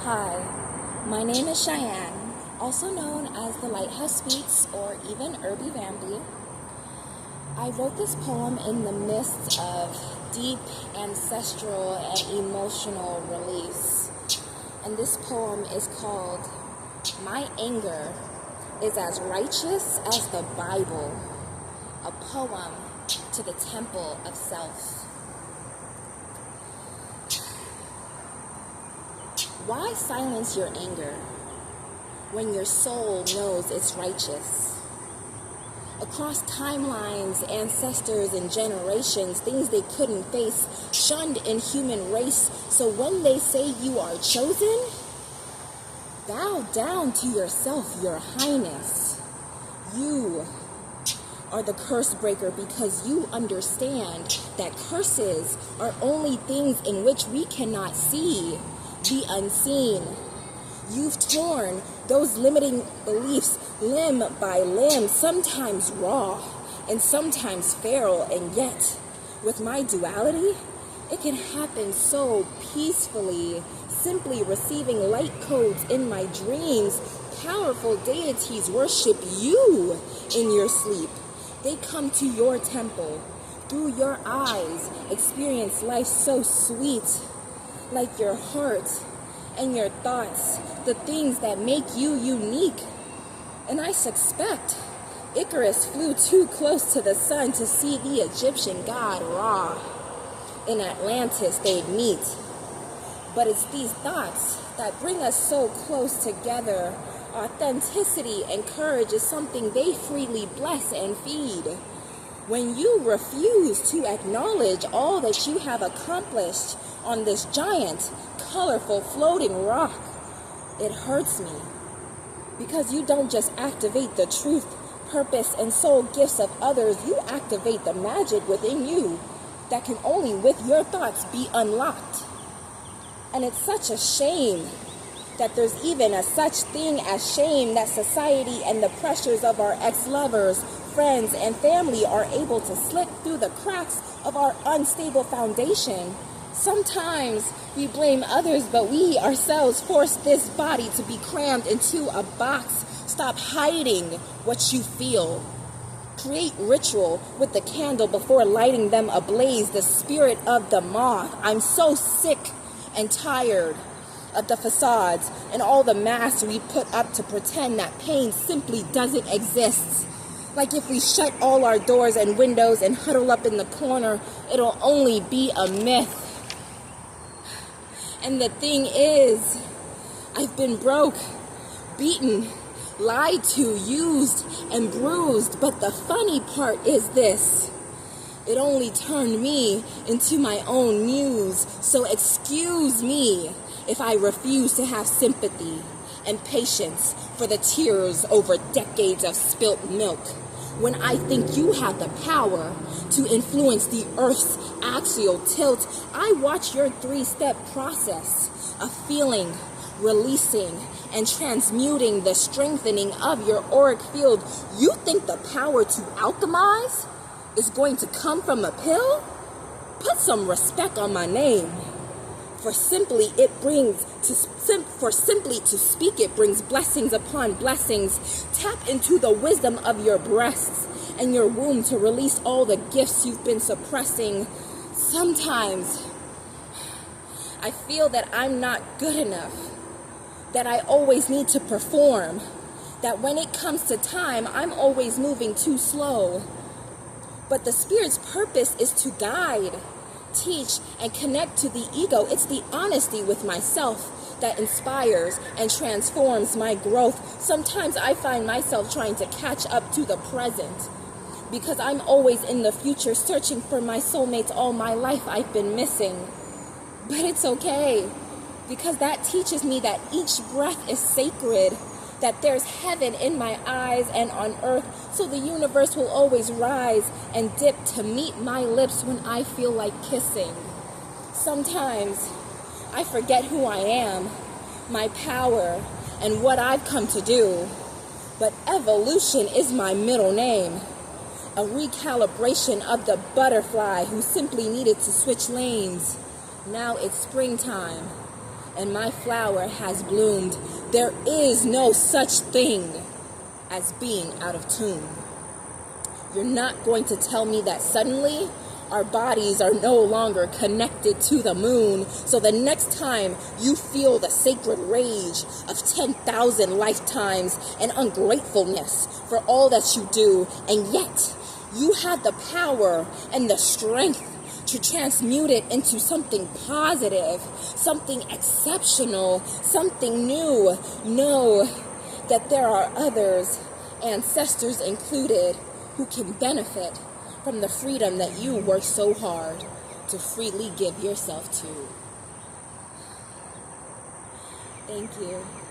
Hi, my name is Cheyenne, also known as the Lighthouse Speaks or even HerbyVampy. I wrote this poem in the midst of deep ancestral and emotional release. And this poem is called My Anger is as Righteous as the Bible, a poem to the temple of self. Why silence your anger when your soul knows it's righteous? Across timelines, ancestors, and generations, things they couldn't face, shunned in human race. So when they say you are chosen, bow down to yourself, your highness. You are the curse breaker because you understand that curses are only things in which we cannot see. The unseen. You've torn those limiting beliefs limb by limb, sometimes raw and sometimes feral, and yet with my duality, it can happen so peacefully, simply receiving light codes in my dreams. Powerful deities worship you in your sleep. They come to your temple. Through your eyes, experience life so sweet. Like your heart and your thoughts, the things that make you unique. And I suspect Icarus flew too close to the sun to see the Egyptian god Ra. In Atlantis they'd meet. But it's these thoughts that bring us so close together. Authenticity and courage is something they freely bless and feed. When you refuse to acknowledge all that you have accomplished on this giant, colorful, floating rock, it hurts me. Because you don't just activate the truth, purpose, and soul gifts of others, you activate the magic within you that can only with your thoughts be unlocked. And it's such a shame that there's even a such thing as shame that society and the pressures of our ex-lovers, friends, and family are able to slip through the cracks of our unstable foundation. Sometimes we blame others, but we ourselves force this body to be crammed into a box. Stop hiding what you feel. Create ritual with the candle before lighting them ablaze, the spirit of the moth. I'm so sick and tired of the facades and all the masks we put up to pretend that pain simply doesn't exist. Like if we shut all our doors and windows and huddle up in the corner, it'll only be a myth. And the thing is, I've been broke, beaten, lied to, used, and bruised. But the funny part is this. It only turned me into my own muse. So excuse me if I refuse to have sympathy and patience for the tears over decades of spilt milk. When I think you have the power to influence the earth's axial tilt, I watch your three-step process of feeling, releasing, and transmuting the strengthening of your auric field. You think the power to alchemize is going to come from a pill? Put some respect on my name. For simply to speak it brings blessings upon blessings. Tap into the wisdom of your breasts and your womb to release all the gifts you've been suppressing. Sometimes I feel that I'm not good enough, that I always need to perform, that when it comes to time, I'm always moving too slow. But the Spirit's purpose is to guide, teach, and connect to the ego. It's the honesty with myself that inspires and transforms my growth. Sometimes I find myself trying to catch up to the present because I'm always in the future searching for my soulmates. All my life I've been missing. But it's okay because that teaches me that each breath is sacred, that there's heaven in my eyes and on earth, so the universe will always rise and dip to meet my lips when I feel like kissing. Sometimes I forget who I am, my power, and what I've come to do. But evolution is my middle name, a recalibration of the butterfly who simply needed to switch lanes. Now it's springtime, and my flower has bloomed. There is no such thing as being out of tune. You're not going to tell me that suddenly our bodies are no longer connected to the moon. So the next time you feel the sacred rage of 10,000 lifetimes and ungratefulness for all that you do, and yet you have the power and the strength to transmute it into something positive, something exceptional, something new. Know that there are others, ancestors included, who can benefit from the freedom that you work so hard to freely give yourself to. Thank you.